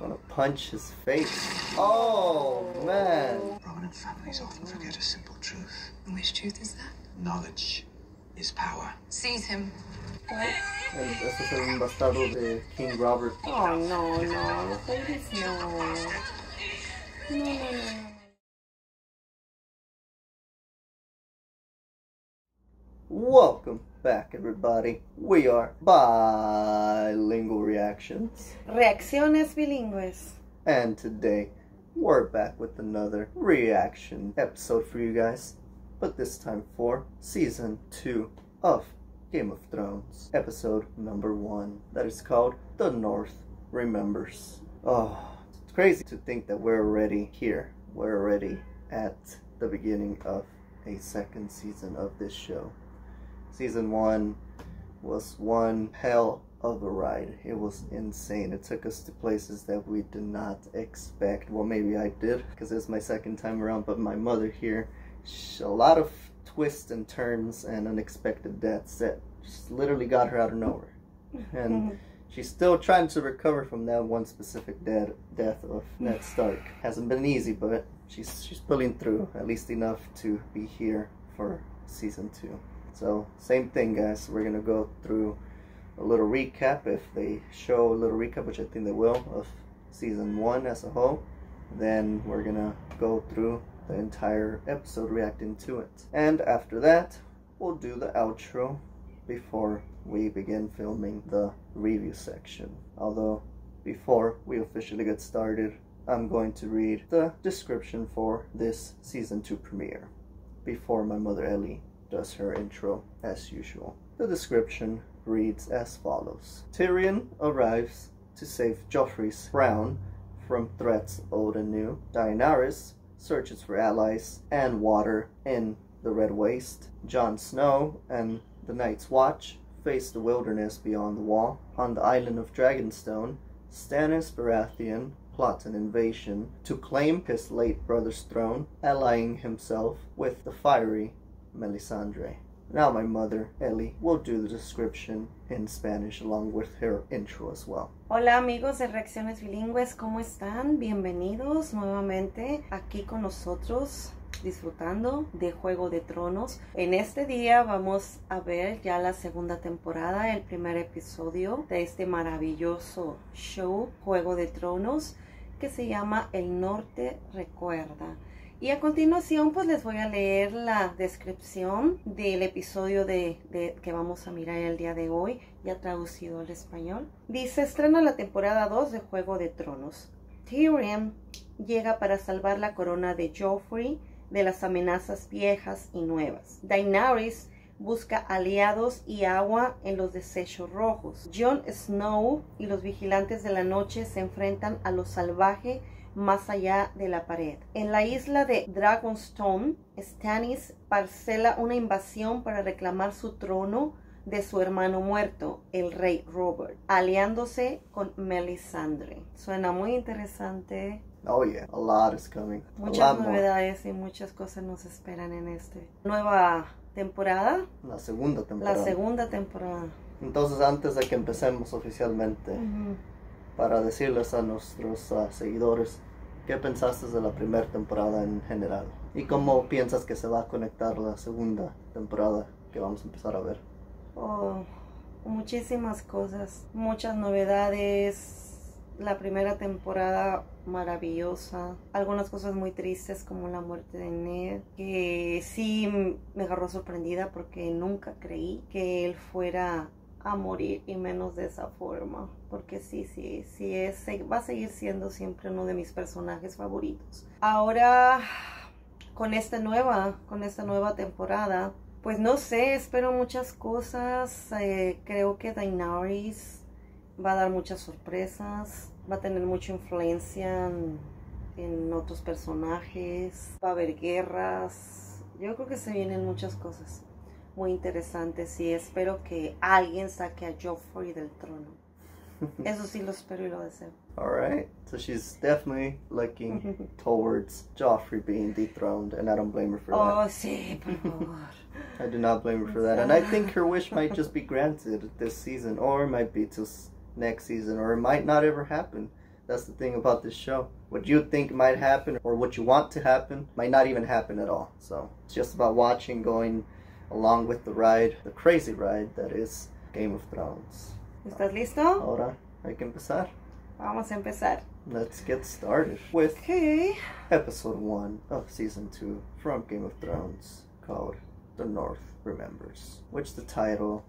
Gonna punch his face. Oh, man. Prominent families often forget a simple truth. And which truth is that? Knowledge is power. Seize him. Este es un bastardo de King Robert. Oh, no, los babies no. No. Welcome back, everybody. We are Bilingual Reactions. Reacciones bilingües. And today, we're back with another reaction episode for you guys. But this time for Season 2 of Game of Thrones. Episode number 1. That is called The North Remembers. Oh, it's crazy to think that we're already here. We're already at the beginning of a second season of this show. Season 1 was one hell of a ride. It was insane. It took us to places that we did not expect. Well, maybe I did, because it's my second time around, but my mother here, a lot of twists and turns and unexpected deaths that just literally got her out of nowhere. And she's still trying to recover from that one specific death of Ned Stark. Hasn't been easy, but she's pulling through, at least enough to be here for Season 2. So, same thing, guys. We're going to go through a little recap, if they show a little recap, which I think they will, of Season 1 as a whole. Then we're going to go through the entire episode reacting to it. And after that, we'll do the outro before we begin filming the review section. Although, before we officially get started, I'm going to read the description for this Season 2 premiere before my mother Ellie does her intro as usual. The description reads as follows. Tyrion arrives to save Joffrey's crown from threats old and new. Daenerys searches for allies and water in the Red Waste. Jon Snow and the Night's Watch face the wilderness beyond the wall. On the island of Dragonstone, Stannis Baratheon plots an invasion to claim his late brother's throne, allying himself with the fiery Melisandre. Now my mother, Ellie, will do the description in Spanish along with her intro as well. Hola amigos de Reacciones Bilingües, ¿cómo están? Bienvenidos nuevamente aquí con nosotros disfrutando de Juego de Tronos. En este día vamos a ver ya la segunda temporada, el primer episodio de este maravilloso show Juego de Tronos que se llama El Norte Recuerda. Y a continuación pues les voy a leer la descripción del episodio que vamos a mirar el día de hoy, ya traducido al español. Dice, estrena la temporada 2 de Juego de Tronos. Tyrion llega para salvar la corona de Joffrey de las amenazas viejas y nuevas. Daenerys busca aliados y agua en los desechos rojos. Jon Snow y los vigilantes de la noche se enfrentan a lo salvaje más allá de la pared. En la isla de Dragonstone, Stannis parcela una invasión para reclamar su trono de su hermano muerto, el rey Robert, aliándose con Melisandre. Suena muy interesante. Oh yeah, a lot is coming. Muchas novedades y muchas cosas nos esperan en este nueva temporada. La segunda temporada. Entonces, antes de que empecemos oficialmente, para decirles a nuestros seguidores qué pensaste de la primera temporada en general y cómo piensas que se va a conectar la segunda temporada que vamos a empezar a ver. Oh, muchísimas cosas, muchas novedades. La primera temporada maravillosa, algunas cosas muy tristes como la muerte de Ned, que sí me agarró sorprendida porque nunca creí que él fuera a morir, y menos de esa forma, porque va a seguir siendo siempre uno de mis personajes favoritos. Ahora con esta nueva temporada, pues no sé, espero muchas cosas. Creo que Daenerys va a dar muchas sorpresas, va a tener mucha influencia en otros personajes, va a haber guerras. Yo creo que se vienen muchas cosas muy interesantes y espero que alguien saque a Joffrey del trono. Eso sí lo espero y lo deseo. Alright, so she's definitely looking towards Joffrey being dethroned, and I don't blame her for that. Oh, sí, por favor. I do not blame her for that, and I think her wish might just be granted this season, or it might be till next season, or it might not ever happen. That's the thing about this show. What you think might happen or what you want to happen might not even happen at all. So it's just about watching, going along with the ride, the crazy ride that is Game of Thrones. ¿Estás listo? Ahora hay que empezar. Vamos a empezar. Let's get started with episode 1 of season 2 from Game of Thrones, called The North Remembers, which the title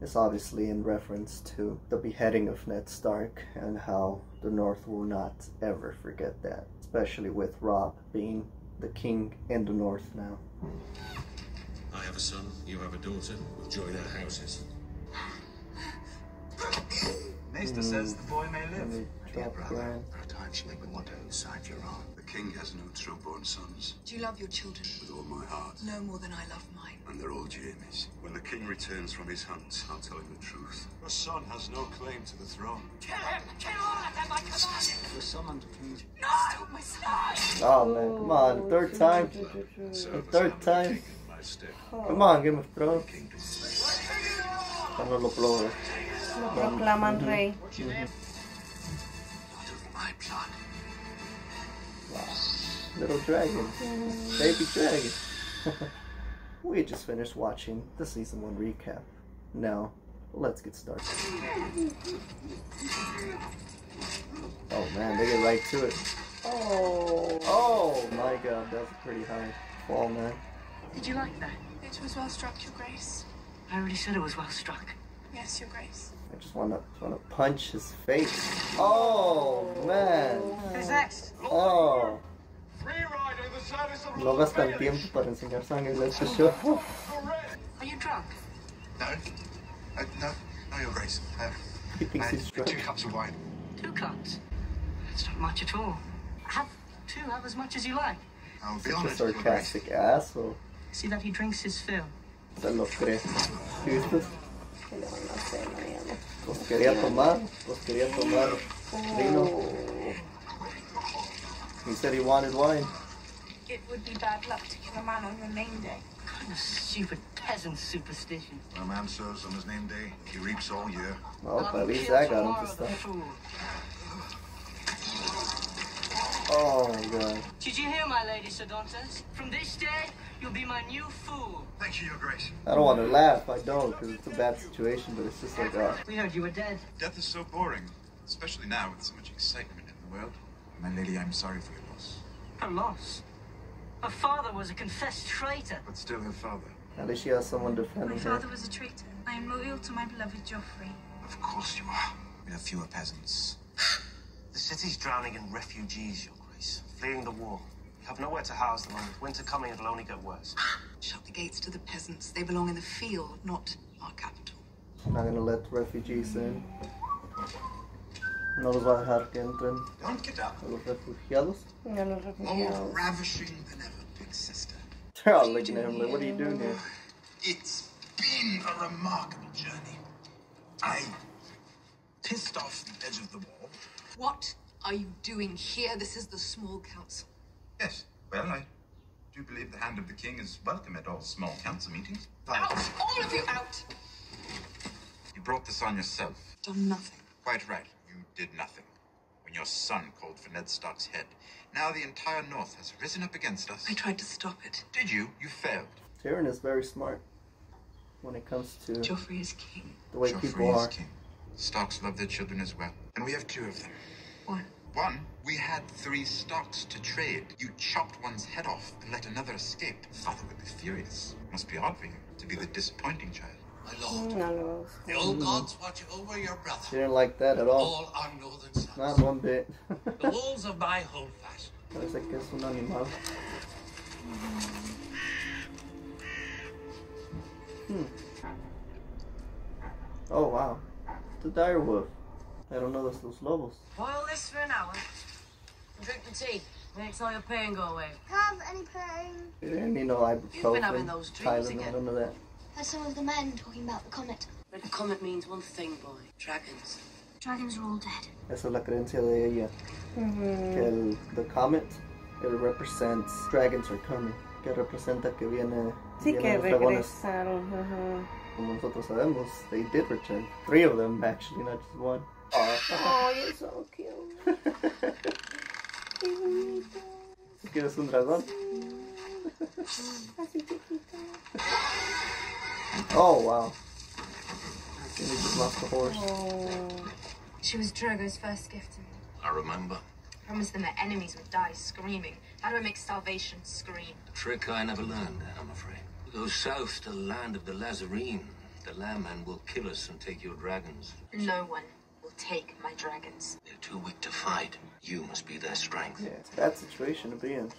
is obviously in reference to the beheading of Ned Stark and how the North will not ever forget that, especially with Robb being the king in the North now. I have a son, you have a daughter. We'll join our houses. Maester says the boy may live. Dear brother, Right. there are times you make me wonder whose side you're on. The king has no true-born sons. Do you love your children? With all my heart. No more than I love mine. And they're all Jaime's. When the king returns from his hunt, I'll tell him the truth. Your son has no claim to the throne. Kill him! Kill all of them, I command! You're summoned, King. No! Stop my son! Oh man, come on, third time. The third time. My step. Come on, Game of Thrones. Cuando lo Lo proclaman rey. Not of my blood. Little dragon. Baby dragon. We just finished watching the season 1 recap. Now, let's get started. Oh man, they get right to it. Oh my god, that was a pretty high fall, man. Did you like that? It was well struck, Your Grace. I already said it was well struck. Yes, Your Grace. I just wanna punch his face. Oh man. Who's next? Oh. No gastan tiempo para enseñar sangre en este show. Are you drunk? No. No, Your Grace. He thinks he's drunk. 2 cups of wine. 2 cups? That's not much at all. Have as much as you like. I'll be Such a honored, Your Grace. sarcastic asshole. See that he drinks his fill. Se lo cree. ¿Viste? Pues quería tomar vino. He said he wanted wine. It would be bad luck to kill a man on your name day. What kind of stupid peasant superstition. When a man serves on his name day, he reaps all year. Well, I'll at least kill I got him tomorrow, to the stop. fool. Oh my god. Did you hear, my lady Sodontas? From this day, you'll be my new fool. Thank you, Your Grace. I don't want to laugh, I don't, because it's a bad situation, but it's just like, We heard you were dead. Death is so boring, especially now with so much excitement in the world. My lady, I'm sorry for your loss. Her loss. Her father was a confessed traitor. But still her father. at least she has someone My defending her. father was a traitor. I am loyal to my beloved Joffrey. Of course you are. We have fewer peasants. The city's drowning in refugees, Your Grace, fleeing the war. We have nowhere to house them, and with winter coming, it'll only get worse. Shut the gates to the peasants. They belong in the field, not our capital. I'm not gonna let the refugees in. No los va a dejar que entren Don't get up. a los refugiados. More ravishing than ever, big sister. They're all looking at him like, what are you doing here? It's been a remarkable journey. I pissed off the edge of the wall. What are you doing here? This is the small council. Yes, well, I do believe the hand of the king is welcome at all small council meetings. Out! All of you out! You brought this on yourself. Done nothing. Quite right, you did nothing. When your son called for Ned Stark's head. Now the entire North has risen up against us. I tried to stop it. Did you? You failed. Tyrion is very smart when it comes to Joffrey is king. the way Joffrey people is are. king. Starks love their children as well. And we have 2 of them. One. One, we had 3 Starks to trade. You chopped one's head off and let another escape. Father would be furious. Must be odd for you to be the disappointing child. My lord, No lo the old gods watch over your brother. She didn't like that at all. All our northern sons. Not one bit. The walls of my holdfast. Parece que es un animal. Oh wow. The dire wolf. I don't know those lobos. Boil this for an hour. Drink the tea. Makes all your pain go away. Have any pain? They didn't need no You've been having ibuprofen, those dreams Tylenol, again. none of that. Heard some of the men talking about the comet. But a comet means one thing, boy. Dragons. Dragons are all dead. Esa es la creencia de ella. Que the comet, it represents dragons are coming. Que representa que Sí, que vienen los dragones. regresaron. Ajá. Como nosotros sabemos, they did return. 3 of them, actually, not just 1. Oh, you're so cute. Qué bonito. ¿Quieres un dragón? Así chiquito. Oh, wow. And we just lost the horse. Oh. She was Drogo's first gift to me. I remember. Promised them that enemies would die screaming. How do I make starvation scream? A trick I never learned, I'm afraid. Go south to the land of the Lazarene. The landmen will kill us and take your dragons. No one will take my dragons. They're too weak to fight. You must be their strength. Yeah, it's a bad situation to be in.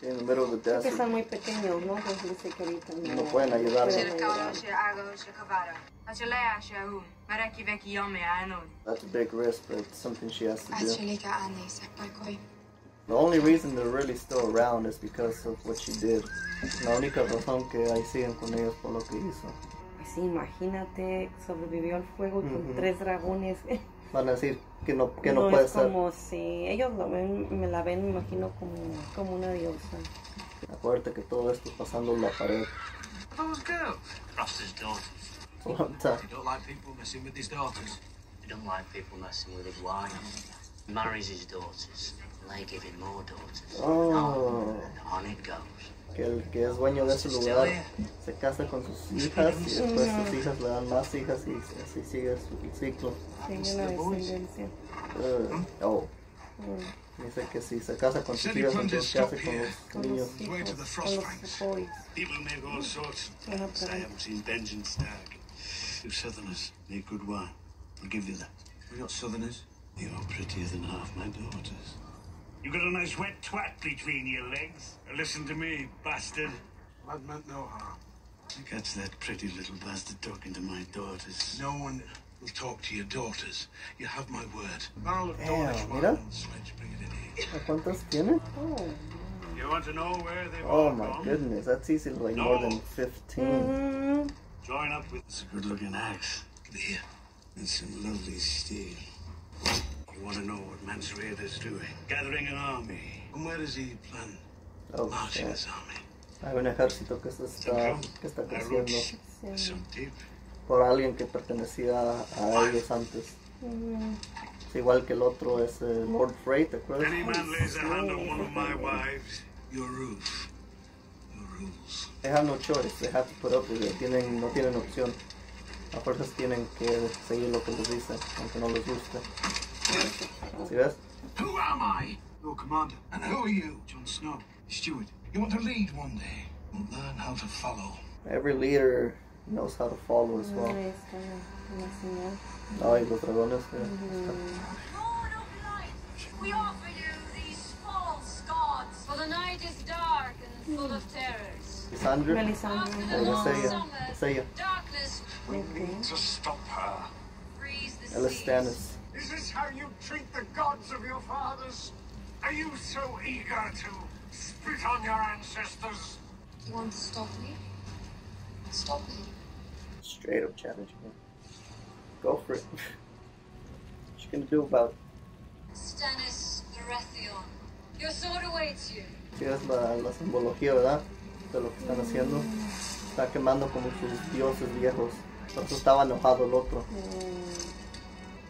In the middle of the Que desert. están muy pequeños, ¿no? Pues dice que ahorita no. No pueden ayudar. That's a big risk, but it's something she has to do. The only reason they're really still around is because of what she did. La única razón que ahí siguen con ellos por lo que hizo. Pues sí, imagínate, sobrevivió al fuego con 3 dragones. Van a decir que no No puede es ser. como si ellos lo ven, me la ven, me imagino como una diosa. Acuérdate que todo esto es pasando la pared. Those girls. Roster's daughters. So I'm telling You don't like people messing with his daughters. He don't like people messing with his wife. He marries his daughters, and they give him more daughters. Oh. And on it goes. que el que es dueño de ese lugar se casa con sus hijas y después sus hijas le dan más hijas y así sigue el ciclo. Sigue la descendencia. Oh. Dice que si se casa con sus hijas, entonces ¿qué hace con los niños? Con los boys. People make all sorts. I haven't seen vengeance stag. You Southerners make good wine. I'll give you that. We're not Southerners. You're prettier than half my daughters. You got a nice wet twat between your legs. Listen to me, bastard. Lad meant no harm. Catch that pretty little bastard talking to my daughters. No one will talk to your daughters. You have my word. Barrel of Damn, Dawlish mira. wine and sledge, bring it in here. ¿Cuántas tiene? You want to know where they've Oh all my gone? goodness, that's easily like more than 15. Join up with this good-looking axe. Here. And some lovely steel. You want to know what Mansreader's doing? Gathering an army. And where does he plan Oh, marching shit. his army? Hay un ejército que está creciendo Some deep. por alguien que pertenecía a ellos antes. Es igual que el otro es Lord Frey, ¿te acuerdas? Any man lays a hand on one of my wives, Your roof. Your rules. They have no choice, they have to put up with it. No tienen opción. A fuerzas tienen que seguir lo que les dice, aunque no les guste. ¿Sí ves? Who am I? Your commander. And who are you? Jon Snow. Steward. You want to lead one day. Well, learn how to follow. Every leader knows how to follow as well. Ahí está la señal. Ay, los dragones. Lord of light, we offer you these false gods. For the night is dark and full of terrors. Lisandra. Melisandre. Es ella. Darkness We need to stop her. frees the Él es seas. Stannis. Is this how you treat the gods of your fathers? Are you so eager to spit on your ancestors? You want to stop me? Stop me. Straight up challenging him. Go for it. What you gonna do about it? Stannis Baratheon, your sword awaits you. Sí, es la simbología, ¿verdad? De lo que están haciendo. Está quemando como sus dioses viejos. Por eso estaba enojado el otro.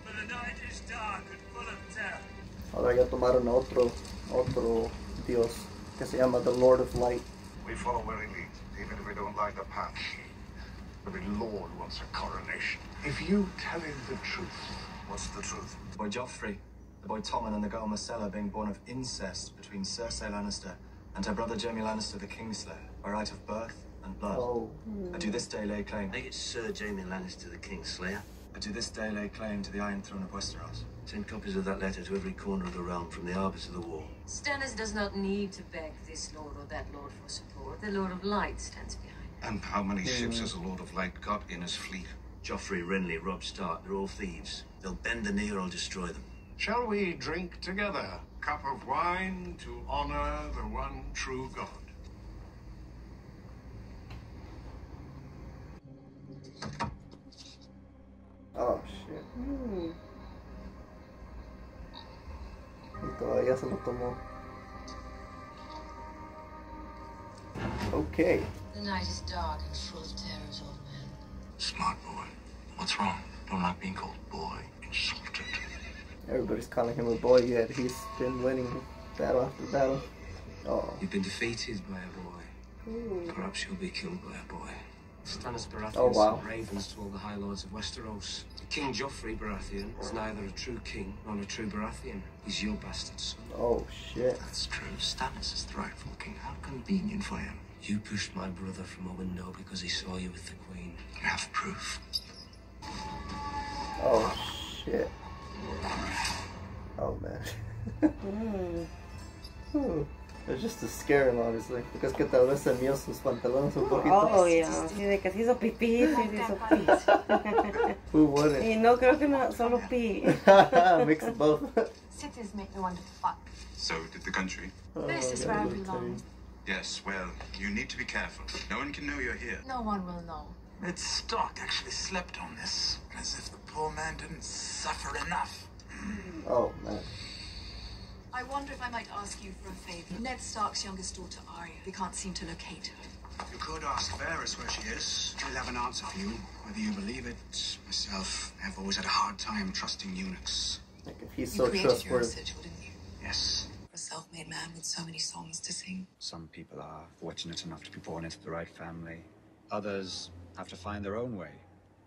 but the night is dark and full of terror. Ahora ya tomaron a otro dios que se llama the Lord of Light. We follow where he leads, even if we don't like the path. Every lord wants a coronation. If you tell him the truth, what's the truth? The boy Joffrey, the boy Tommen and the girl Marcella being born of incest between Cersei Lannister and her brother Jaime Lannister the Kingslayer, by right of birth and blood. Oh. I do this day lay claim. I think it's Sir Jaime Lannister, the Kingslayer. I do this day lay claim to the Iron Throne of Westeros. Send copies of that letter to every corner of the realm from the arbors of the wall. Stannis does not need to beg this lord or that lord for support. The Lord of Light stands behind. And how many ships has the Lord of Light got in his fleet? Joffrey, Renly, Robb Stark, they're all thieves. They'll bend the knee or I'll destroy them. Shall we drink together? Cup of wine to honor the one true God. Oh shit. Y todavía se lo tomó. Okay. The night is dark and full of terrors, old man. Smart boy. What's wrong? Don't like being called boy. insulted. Everybody's calling him a boy, yet he's been winning battle after battle. Oh. You've been defeated by a boy. Ooh. Perhaps you'll be killed by a boy. Stannis Baratheon Oh, wow. sent ravens to all the High Lords of Westeros. King Joffrey Baratheon is neither a true king nor a true Baratheon. He's your bastard son. Oh, shit. That's true. Stannis is the rightful king. How convenient for him. You pushed my brother from a window because he saw you with the queen. You have proof. Oh, shit. Oh, man. It's just to scare him, obviously. Because que tal vez se mió sus pantalones un poquito. Oh, yeah. Sí, de que se hizo pipí, sí se hizo pis. Who wouldn't? Y no creo que no, solo pí. Mix of both. Cities make me want to fuck. So did the country. This is where I belong. Yes, well, you need to be careful. No one can know you're here. No one will know. Ned Stark actually slept on this. As if the poor man didn't suffer enough. Oh, man. I wonder if I might ask you for a favor. Ned Stark's youngest daughter, Arya. We can't seem to locate her. You could ask Varys where she is. She'll have an answer for you. Whether you believe it, myself, I've always had a hard time trusting eunuchs. Like, if he's so trustworthy. Didn't you? Yes. A self-made man with so many songs to sing. Some people are fortunate enough to be born into the right family. Others have to find their own way.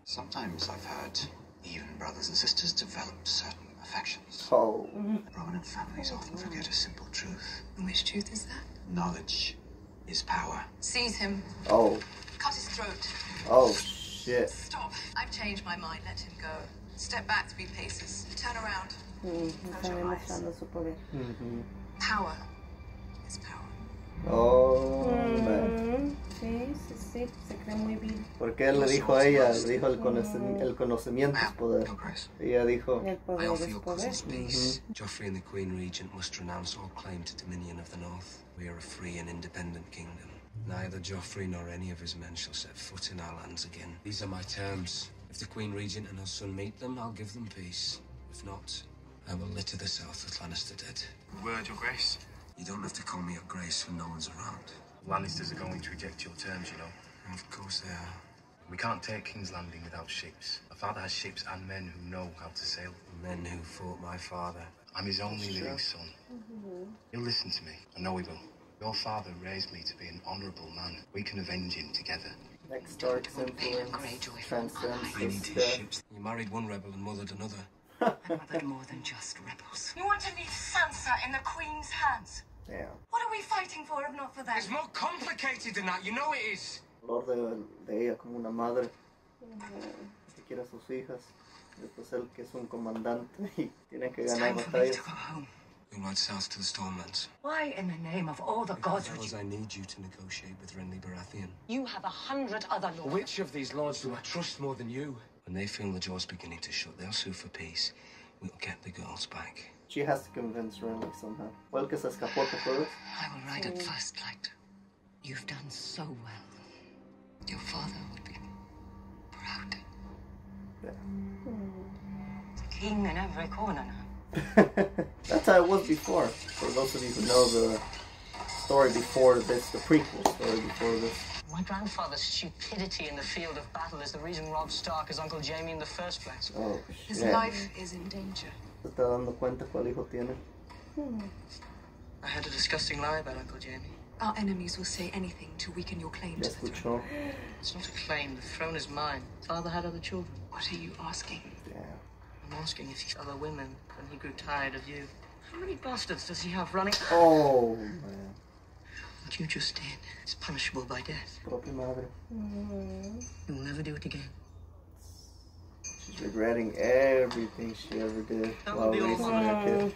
Sometimes I've heard even brothers and sisters develop certain affections. Oh. Prominent families often forget a simple truth. And which truth is that? Knowledge is power. Seize him. Oh. Cut his throat. Oh, shit. Stop. I've changed my mind. Let him go. Step back 3 paces. Turn around. Está demostrando su poder. Power is power. Oh, man. Sí, sí, sí, se cree muy bien. Porque él le dijo a ella, le dijo el conocimiento es poder. Ella dijo, el poder I offer es your poder. cousin's peace. Joffrey and the Queen Regent must renounce all claim to dominion of the North. We are a free and independent kingdom. Neither Joffrey nor any of his men shall set foot in our lands again. These are my terms. If the Queen Regent and her son meet them, I'll give them peace. If not, I will litter the south with Lannister dead. Word, Your Grace. You don't have to call me Your Grace when no one's around. Lannisters are going to reject your terms, you know. Of course they are. We can't take King's Landing without ships. My father has ships and men who know how to sail. Men who fought my father. I'm his only living son. He'll listen to me. I know he will. Your father raised me to be an honourable man. We can avenge him together. next Stark's influence transcends his death. You married one rebel and mothered another. I mothered more than just rebels. You want to leave Sansa in the Queen's hands? Yeah. What are we fighting for if not for that? It's more complicated than that, you know it is. Valor de ella como una madre que quiere a sus hijas. Después él que es un comandante y tiene que ganar batallas. You'll ride south to the Stormlands. Why in the name of all the gods would Because you... I need you to negotiate with Renly Baratheon. You have 100 other lords. Which of these lords do I trust more than you? When they feel the jaw's beginning to shut, they'll sue for peace. We'll get the girls back. She has to convince Renly somehow. Well, que se escapó que fue. I will ride at first light. You've done so well. Your father would be proud. Yeah. The king in every corner now. That's how it was before. For those of you who know the story before this, the prequel story before this. My grandfather's stupidity in the field of battle is the reason Robb Stark is Uncle Jaime in the first place. Oh, His shit. life is in danger. ¿Se está dando cuenta cuál hijo tiene? I heard a disgusting lie about Uncle Jaime. Our enemies will say anything to weaken your claim Ya to the escuchó. throne. It's not a claim. The throne is mine. Father had other children. What are you asking? Yeah. I'm asking if he had other women when he grew tired of you. How many bastards does he have running? Oh, man. What you just did is punishable by death. Propia madre. You will never do it again. She's regretting everything she ever did while raising her kid.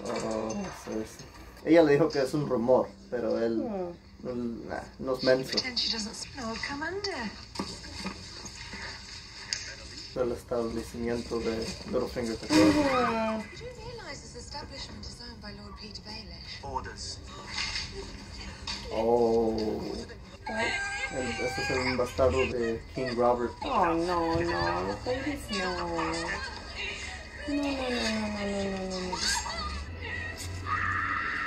Oh, Cersei. Ella le dijo que es un rumor, pero él no es menso. Pretend she doesn't smell Commander. El establecimiento de Littlefinger. You do realise this establishment is owned by Lord Peter Baelish? Orders. Oh. Este es un bastardo de King Robert. Oh, no, no, babies, no. No.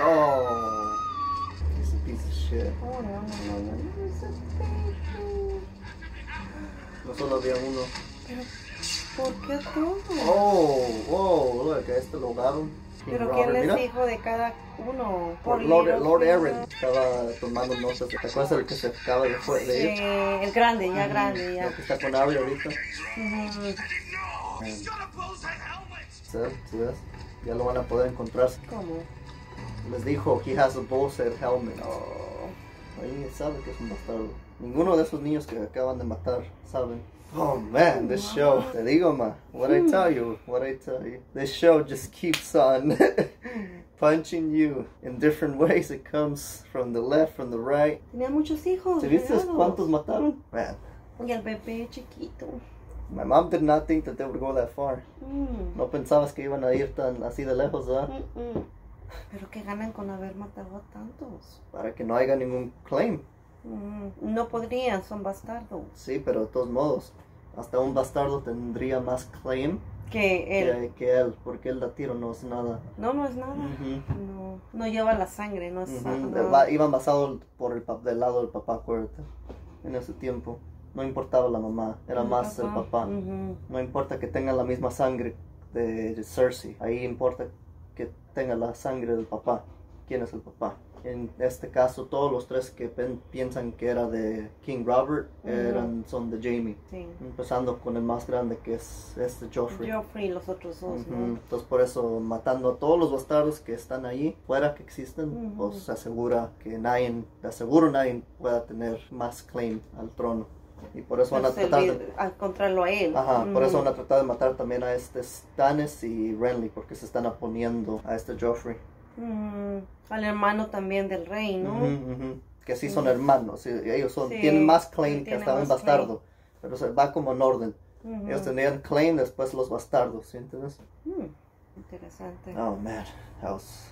Oh. He's a piece of shit. Oh, no. He's a baby. No solo había uno. ¿Por qué todo? Oh, look, a este lo ahogaron. ¿Pero quién les dijo de cada uno? Lord Aaron estaba tomando notas. ¿Te acuerdas del que se acaba de ir? El grande, ya grande, ya. El que está con Abby ahorita. ¿Sí ves? Ya lo van a poder encontrar. ¿Cómo? Les dijo, he has a bullset helmet. Ahí sabe que es un bastardo. Ninguno de esos niños que acaban de matar saben. Oh man, this show. Te digo, ma. What I tell you. This show just keeps on punching you in different ways. It comes from the left, from the right. Tenía muchos hijos. ¿Te viste cuántos mataron? Man. Y el bebé chiquito. My mom did not think that they would go that far. No pensabas que iban a ir tan así de lejos, ¿verdad? Pero que ganan con haber matado a tantos. Para que no haya ningún claim. No podrían, son bastardos. Sí, pero de todos modos, hasta un bastardo tendría más claim que él, porque el latino no es nada. No es nada. No lleva la sangre, no es nada. Iban basados del lado del papá, acuérdate. En ese tiempo. No importaba la mamá, era más el papá. No importa que tengan la misma sangre de Cersei. Ahí importa que tenga la sangre del papá. ¿Quién es el papá? En este caso, todos los tres que piensan que era de King Robert son de Jaime. Sí. Empezando con el más grande, que es Joffrey. Joffrey y los otros dos, ¿no? Entonces, por eso, matando a todos los bastardos que están ahí, fuera que existen, pues se asegura que nadie pueda tener más claim al trono. Y por eso van a tratar de encontrarlo a él. Por eso van a tratar de matar también a Stannis y Renly, porque se están oponiendo a Joffrey. Al hermano también del rey, ¿no? Que sí son hermanos, ellos tienen más claim que hasta un bastardo, pero se va como en orden. Ellos tenían claim, después los bastardos, ¿sí entiendes? Interesante. Oh man, that was...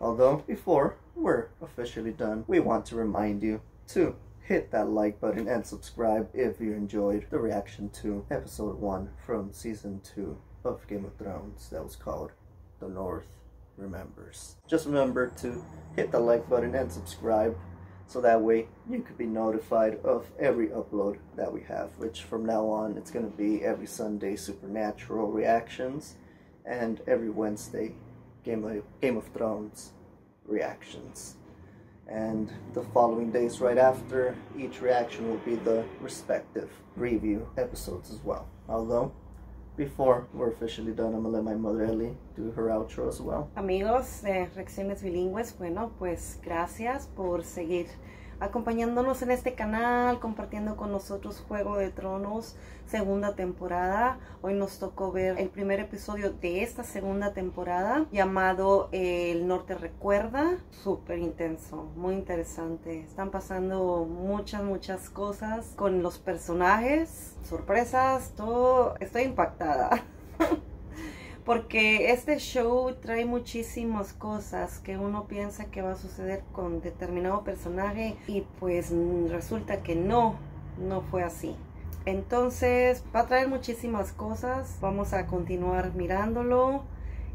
Although, before we're officially done, we want to remind you to hit that like button and subscribe if you enjoyed the reaction to episode 1 from season 2 of Game of Thrones that was called The North Remembers. Just remember to hit the like button and subscribe so that way you could be notified of every upload that we have, which from now on it's going to be every Sunday Supernatural reactions and every Wednesday Game of Thrones reactions. And the following days right after each reaction will be the respective review episodes as well. Although, before we're officially done, I'm going to let my mother Eli do her outro as well. Amigos de Reacciones Bilingües, bueno, pues gracias por seguir acompañándonos en este canal, compartiendo con nosotros Juego de Tronos, segunda temporada. Hoy nos tocó ver el primer episodio de esta segunda temporada, llamado El Norte Recuerda. Súper intenso, muy interesante. Están pasando muchas cosas con los personajes, sorpresas, todo. Estoy impactada. Porque este show trae muchísimas cosas que uno piensa que va a suceder con determinado personaje y pues resulta que no fue así. Entonces va a traer muchísimas cosas, vamos a continuar mirándolo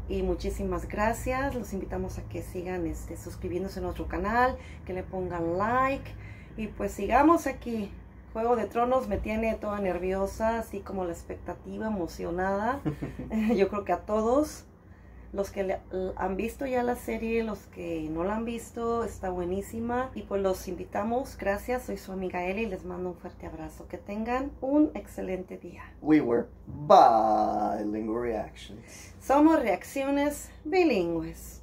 y muchísimas gracias. Los invitamos a que sigan suscribiéndose a nuestro canal, que le pongan like y pues sigamos aquí. Juego de Tronos me tiene toda nerviosa, así como la expectativa, emocionada. Yo creo que a todos los que han visto ya la serie, los que no la han visto, está buenísima. Y pues los invitamos, gracias, soy su amiga Eli y les mando un fuerte abrazo. Que tengan un excelente día. We were Bilingual Reactions. Somos Reacciones Bilingües.